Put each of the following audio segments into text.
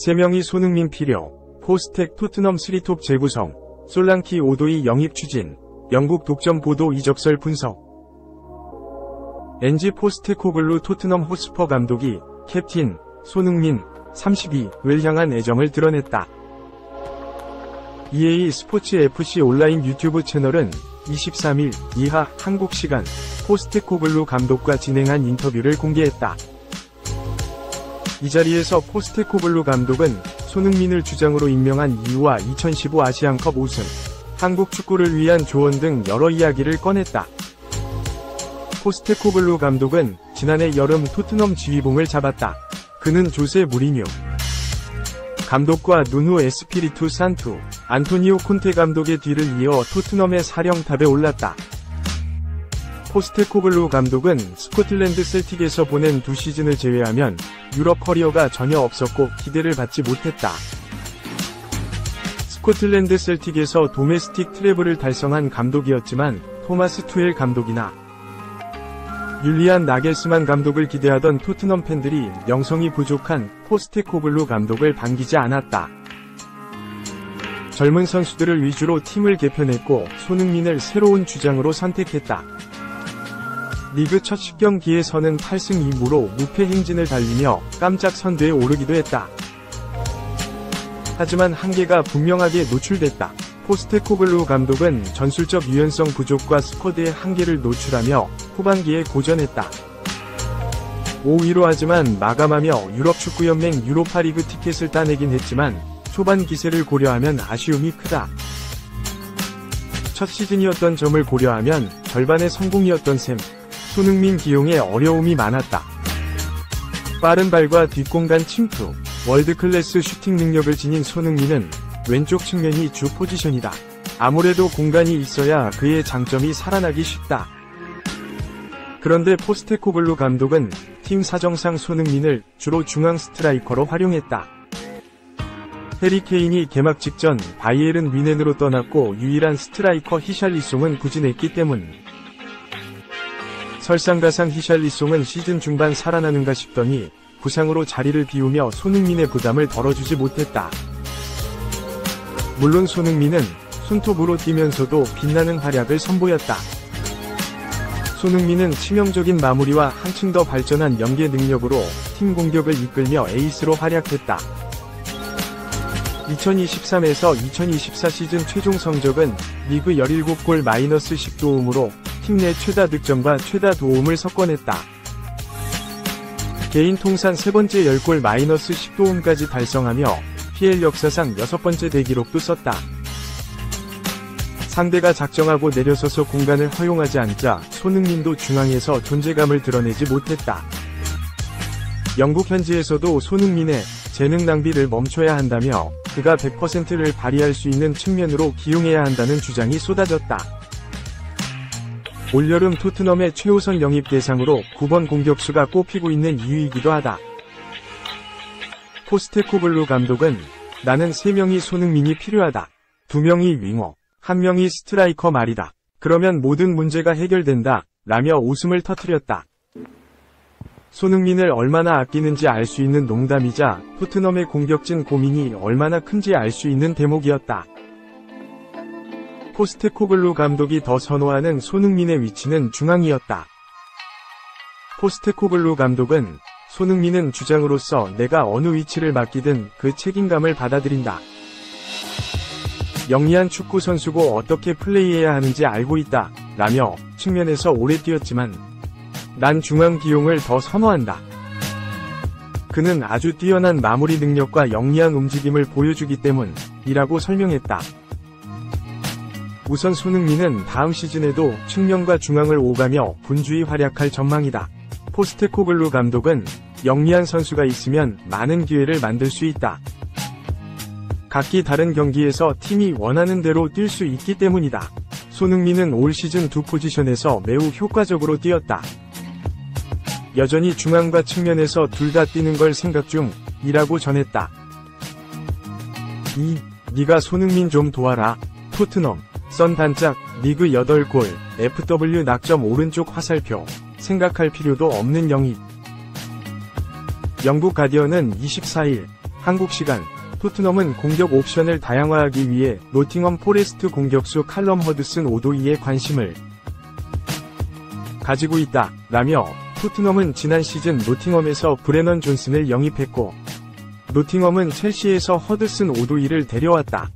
3명이 손흥민 필요, 포스텍 토트넘 3톱 재구성, 솔랑키 오도이 영입 추진, 영국 독점 보도 이적설 분석. 엔지 포스테코글루 토트넘 호스퍼 감독이 캡틴 손흥민 32를 향한 애정을 드러냈다. EA 스포츠 FC 온라인 유튜브 채널은 23일 이하 한국 시간 포스테코글루 감독과 진행한 인터뷰를 공개했다. 이 자리에서 포스테코글루 감독은 손흥민을 주장으로 임명한 이유와 2015 아시안컵 우승, 한국 축구를 위한 조언 등 여러 이야기를 꺼냈다. 포스테코글루 감독은 지난해 여름 토트넘 지휘봉을 잡았다. 그는 조세 무리뉴 감독과 누누 에스피리투 산투, 안토니오 콘테 감독의 뒤를 이어 토트넘의 사령탑에 올랐다. 포스테코글루 감독은 스코틀랜드 셀틱에서 보낸 2시즌을 제외하면 유럽 커리어가 전혀 없었고 기대를 받지 못했다. 스코틀랜드 셀틱에서 도메스틱 트래블을 달성한 감독이었지만 토마스 투엘 감독이나 율리안 나겔스만 감독을 기대하던 토트넘 팬들이 명성이 부족한 포스테코글루 감독을 반기지 않았다. 젊은 선수들을 위주로 팀을 개편했고 손흥민을 새로운 주장으로 선택했다. 리그 첫 10경기에서는 8승 2무로 무패 행진을 달리며 깜짝 선두에 오르기도 했다. 하지만 한계가 분명하게 노출됐다. 포스테코글루 감독은 전술적 유연성 부족과 스쿼드의 한계를 노출하며 후반기에 고전했다. 5위로 하지만 마감하며 유럽축구연맹 유로파리그 티켓을 따내긴 했지만 초반 기세를 고려하면 아쉬움이 크다. 첫 시즌이었던 점을 고려하면 절반의 성공이었던 셈. 손흥민 기용에 어려움이 많았다. 빠른 발과 뒷공간 침투, 월드클래스 슈팅 능력을 지닌 손흥민은 왼쪽 측면이 주 포지션이다. 아무래도 공간이 있어야 그의 장점이 살아나기 쉽다. 그런데 포스테코글루 감독은 팀 사정상 손흥민을 주로 중앙 스트라이커로 활용했다. 해리 케인이 개막 직전 바이에른 뮌헨으로 떠났고 유일한 스트라이커 히샬리송은 부진했기 때문. 설상가상 히샬리송은 시즌 중반 살아나는가 싶더니 부상으로 자리를 비우며 손흥민의 부담을 덜어주지 못했다. 물론 손흥민은 손톱으로 뛰면서도 빛나는 활약을 선보였다. 손흥민은 치명적인 마무리와 한층 더 발전한 연계 능력으로 팀 공격을 이끌며 에이스로 활약했다. 2023에서 2024 시즌 최종 성적은 리그 17골 마이너스 10도움으로 팀 내 최다 득점과 최다 도움을 석권했다. 개인 통산 3번째 10골 마이너스 10도움까지 달성하며 PL 역사상 6번째 대기록도 썼다. 상대가 작정하고 내려서서 공간을 허용하지 않자 손흥민도 중앙에서 존재감을 드러내지 못했다. 영국 현지에서도 손흥민의 재능 낭비를 멈춰야 한다며 그가 100%를 발휘할 수 있는 측면으로 기용해야 한다는 주장이 쏟아졌다. 올여름 토트넘의 최우선 영입 대상으로 9번 공격수가 꼽히고 있는 이유이기도 하다. 포스테코글루 감독은 나는 3명이 손흥민이 필요하다. 2명이 윙어, 1명이 스트라이커 말이다. 그러면 모든 문제가 해결된다. 라며 웃음을 터뜨렸다. 손흥민을 얼마나 아끼는지 알 수 있는 농담이자 토트넘의 공격진 고민이 얼마나 큰지 알 수 있는 대목이었다. 포스테코글루 감독이 더 선호하는 손흥민의 위치는 중앙이었다. 포스테코글루 감독은 손흥민은 주장으로서 내가 어느 위치를 맡기든 그 책임감을 받아들인다. 영리한 축구 선수고 어떻게 플레이해야 하는지 알고 있다. 라며 측면에서 오래 뛰었지만 난 중앙 기용을 더 선호한다. 그는 아주 뛰어난 마무리 능력과 영리한 움직임을 보여주기 때문이라고 설명했다. 우선 손흥민은 다음 시즌에도 측면과 중앙을 오가며 분주히 활약할 전망이다. 포스테코글루 감독은 영리한 선수가 있으면 많은 기회를 만들 수 있다. 각기 다른 경기에서 팀이 원하는 대로 뛸 수 있기 때문이다. 손흥민은 올 시즌 2 포지션에서 매우 효과적으로 뛰었다. 여전히 중앙과 측면에서 둘 다 뛰는 걸 생각 중이라고 전했다. 네가 손흥민 좀 도와라. 토트넘, 선 단짝, 리그 8골, FW 낙점 오른쪽 화살표, 생각할 필요도 없는 영입. 영국 가디언은 24일, 한국 시간, 토트넘은 공격 옵션을 다양화하기 위해 노팅엄 포레스트 공격수 칼럼 허드슨 오도이에 관심을 가지고 있다, 라며 토트넘은 지난 시즌 노팅엄에서 브레넌 존슨을 영입했고, 노팅엄은 첼시에서 허드슨 오도이를 데려왔다.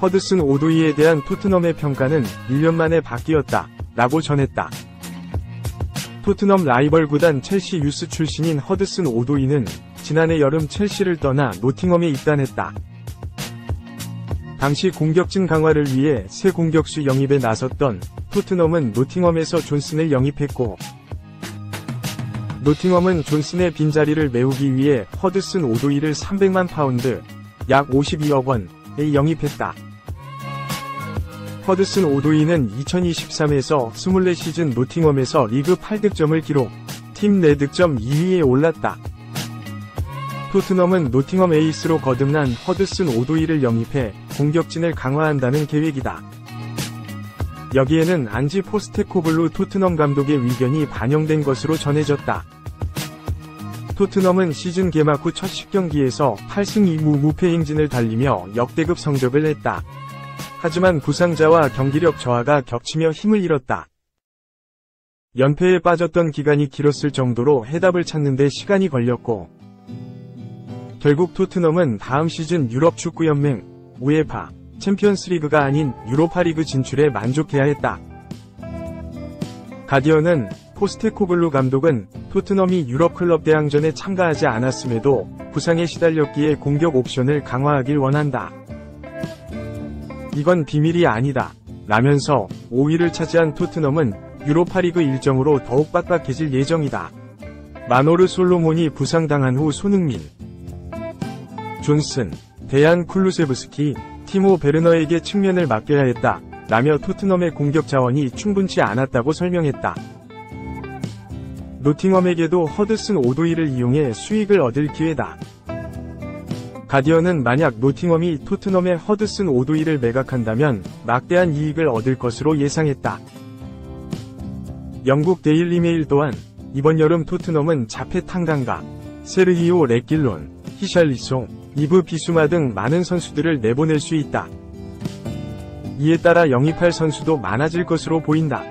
허드슨 오도이에 대한 토트넘의 평가는 1년 만에 바뀌었다, 라고 전했다. 토트넘 라이벌 구단 첼시 유스 출신인 허드슨 오도이는 지난해 여름 첼시를 떠나 노팅엄에 입단했다. 당시 공격진 강화를 위해 새 공격수 영입에 나섰던 토트넘은 노팅엄에서 존슨을 영입했고, 노팅엄은 존슨의 빈자리를 메우기 위해 허드슨 오도이를 300만 파운드, 약 52억 원에 영입했다. 허드슨 오도이는 2023에서 24시즌 노팅엄에서 리그 8득점을 기록, 팀 내 득점 2위에 올랐다. 토트넘은 노팅엄 에이스로 거듭난 허드슨 오도이를 영입해 공격진을 강화한다는 계획이다. 여기에는 안지 포스테코글루 토트넘 감독의 의견이 반영된 것으로 전해졌다. 토트넘은 시즌 개막 후 첫 10경기에서 8승 2무 무패 행진을 달리며 역대급 성적을 냈다. 하지만 부상자와 경기력 저하가 겹치며 힘을 잃었다. 연패에 빠졌던 기간이 길었을 정도로 해답을 찾는 데 시간이 걸렸고, 결국 토트넘은 다음 시즌 유럽축구연맹, 우에파, 챔피언스리그가 아닌 유로파리그 진출에 만족해야 했다. 가디언은 포스테코글루 감독은 토트넘이 유럽클럽 대항전에 참가하지 않았음에도 부상에 시달렸기에 공격 옵션을 강화하길 원한다. 이건 비밀이 아니다, 라면서 5위를 차지한 토트넘은 유로파리그 일정으로 더욱 빡빡해질 예정이다. 마노르 솔로몬이 부상당한 후 손흥민, 존슨, 데얀 쿨루세브스키, 티모 베르너에게 측면을 맡겨야 했다, 라며 토트넘의 공격 자원이 충분치 않았다고 설명했다. 노팅엄에게도 허드슨 오도이를 이용해 수익을 얻을 기회다. 가디언은 만약 노팅엄이 토트넘의 허드슨 오도이를 매각한다면 막대한 이익을 얻을 것으로 예상했다. 영국 데일리메일 또한 이번 여름 토트넘은 자페 탕강가, 세르히오 레길론, 히샬리송, 이브 비수마 등 많은 선수들을 내보낼 수 있다. 이에 따라 영입할 선수도 많아질 것으로 보인다.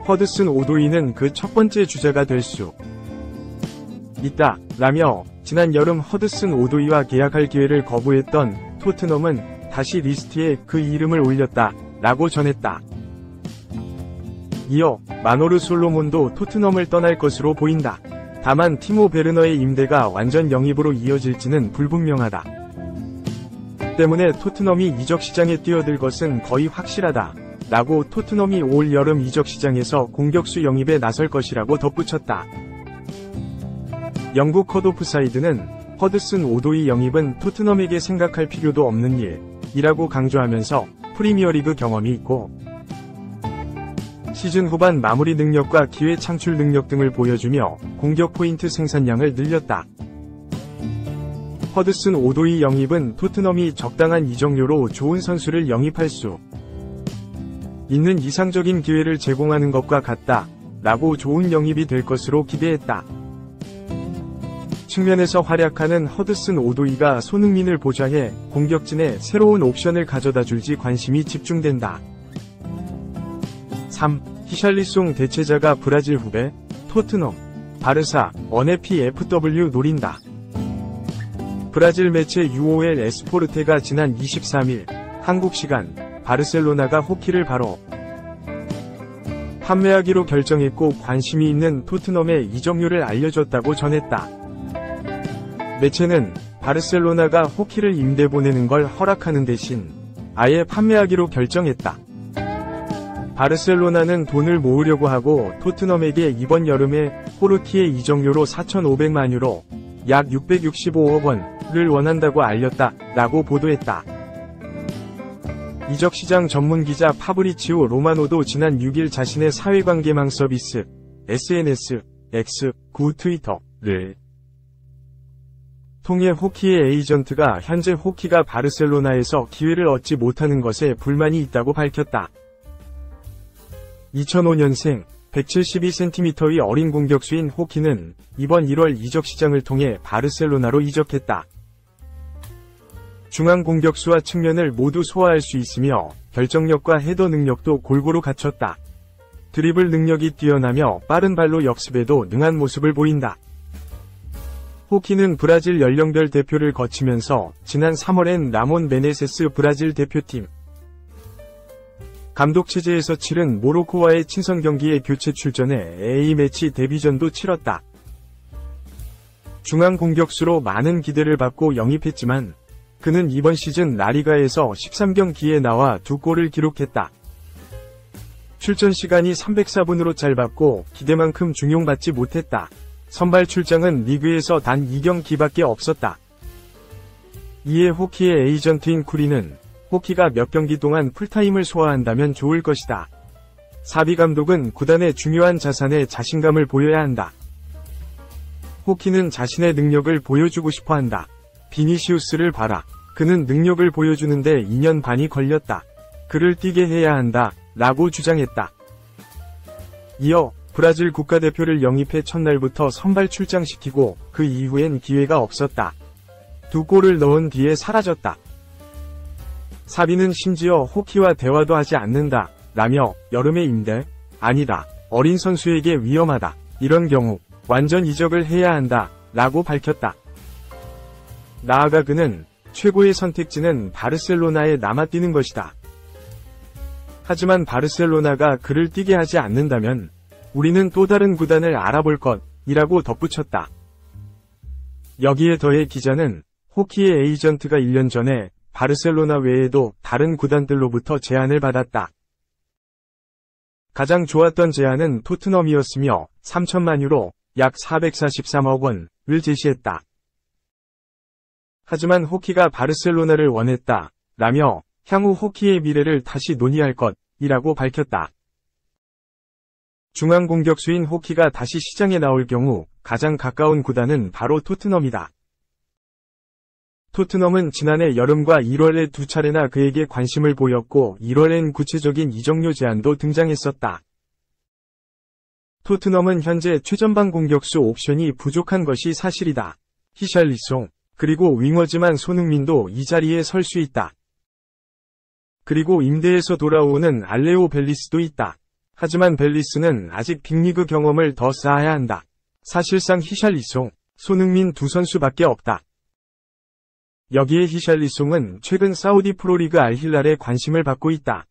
허드슨 오도이는 그 첫 번째 주자가 될 수 있다, 라며 지난 여름 허드슨 오도이와 계약할 기회를 거부했던 토트넘은 다시 리스트에 그 이름을 올렸다, 라고 전했다. 이어 마노르 솔로몬도 토트넘을 떠날 것으로 보인다. 다만 티모 베르너의 임대가 완전 영입으로 이어질지는 불분명하다. 때문에 토트넘이 이적 시장에 뛰어들 것은 거의 확실하다, 라고 토트넘이 올 여름 이적 시장에서 공격수 영입에 나설 것이라고 덧붙였다. 영국 컷오프사이드는 허드슨 오도이 영입은 토트넘에게 생각할 필요도 없는 일이라고 강조하면서 프리미어리그 경험이 있고 시즌 후반 마무리 능력과 기회 창출 능력 등을 보여주며 공격 포인트 생산량을 늘렸다. 허드슨 오도이 영입은 토트넘이 적당한 이적료로 좋은 선수를 영입할 수 있는 이상적인 기회를 제공하는 것과 같다, 라고 좋은 영입이 될 것으로 기대했다. 측면에서 활약하는 허드슨 오도이가 손흥민을 보좌해 공격진에 새로운 옵션을 가져다 줄지 관심이 집중된다. 3. 히샬리송 대체자가 브라질 후배, 토트넘, 바르사, 원의 PFW 노린다. 브라질 매체 UOL 에스포르테가 지난 23일, 한국 시간, 바르셀로나가 호키를 바로 판매하기로 결정했고 관심이 있는 토트넘의 이적료를 알려줬다고 전했다. 매체는 바르셀로나가 호키를 임대 보내는 걸 허락하는 대신 아예 판매하기로 결정했다. 바르셀로나는 돈을 모으려고 하고 토트넘에게 이번 여름에 호르키의 이적료로 4,500만 유로, 약 665억 원을 원한다고 알렸다, 라고 보도했다. 이적시장 전문기자 파브리치오 로마노도 지난 6일 자신의 사회관계망 서비스 SNS, X, 구 트위터를 통해 호키의 에이전트가 현재 호키가 바르셀로나에서 기회를 얻지 못하는 것에 불만이 있다고 밝혔다. 2005년생 172cm의 어린 공격수인 호키는 이번 1월 이적 시장을 통해 바르셀로나로 이적했다. 중앙 공격수와 측면을 모두 소화할 수 있으며 결정력과 헤더 능력도 골고루 갖췄다. 드리블 능력이 뛰어나며 빠른 발로 역습에도 능한 모습을 보인다. 호키는 브라질 연령별 대표를 거치면서 지난 3월엔 라몬 메네세스 브라질 대표팀 감독 체제에서 치른 모로코와의 친선 경기에 교체 출전해 A매치 데뷔전도 치렀다. 중앙 공격수로 많은 기대를 받고 영입했지만 그는 이번 시즌 라리가에서 13경기에 나와 2골을 기록했다. 출전 시간이 304분으로 짧았고 기대만큼 중용받지 못했다. 선발 출장은 리그에서 단 2경기밖에 없었다. 이에 호키의 에이전트인 쿠리는 호키가 몇 경기 동안 풀타임을 소화한다면 좋을 것이다. 사비 감독은 구단의 중요한 자산에 자신감을 보여야 한다. 호키는 자신의 능력을 보여주고 싶어 한다. 비니시우스를 봐라. 그는 능력을 보여주는데 2년 반이 걸렸다. 그를 뛰게 해야 한다. 라고 주장했다. 이어 브라질 국가대표를 영입해 첫날부터 선발 출장시키고 그 이후엔 기회가 없었다. 2골을 넣은 뒤에 사라졌다. 사비는 심지어 호키와 대화도 하지 않는다. 라며 여름의 임대? 아니다. 어린 선수에게 위험하다. 이런 경우 완전 이적을 해야 한다. 라고 밝혔다. 나아가 그는 최고의 선택지는 바르셀로나에 남아뛰는 것이다. 하지만 바르셀로나가 그를 뛰게 하지 않는다면 우리는 또 다른 구단을 알아볼 것이라고 덧붙였다. 여기에 더해 기자는 호키의 에이전트가 1년 전에 바르셀로나 외에도 다른 구단들로부터 제안을 받았다. 가장 좋았던 제안은 토트넘이었으며 3천만 유로, 약 443억 원을 제시했다. 하지만 호키가 바르셀로나를 원했다. 라며 향후 호키의 미래를 다시 논의할 것이라고 밝혔다. 중앙 공격수인 호키가 다시 시장에 나올 경우 가장 가까운 구단은 바로 토트넘이다. 토트넘은 지난해 여름과 1월에 2차례나 그에게 관심을 보였고 1월엔 구체적인 이적료 제안도 등장했었다. 토트넘은 현재 최전방 공격수 옵션이 부족한 것이 사실이다. 히샬리송, 그리고 윙어지만 손흥민도 이 자리에 설 수 있다. 그리고 임대에서 돌아오는 알레오 벨리스도 있다. 하지만 벨리스는 아직 빅리그 경험을 더 쌓아야 한다. 사실상 히샬리송, 손흥민 두 선수밖에 없다. 여기에 히샬리송은 최근 사우디 프로리그 알힐랄에 관심을 받고 있다.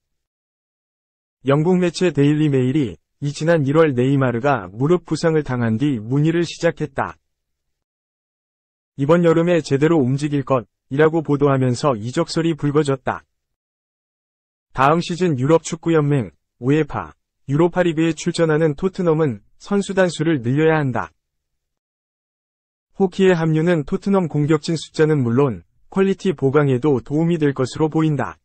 영국 매체 데일리 메일이 지난 1월 네이마르가 무릎 부상을 당한 뒤 문의를 시작했다. 이번 여름에 제대로 움직일 것이라고 보도하면서 이적설이 불거졌다. 다음 시즌 유럽축구연맹, 우에파, 유로파리그에 출전하는 토트넘은 선수단 수를 늘려야 한다. 호키의 합류는 토트넘 공격진 숫자는 물론 퀄리티 보강에도 도움이 될 것으로 보인다.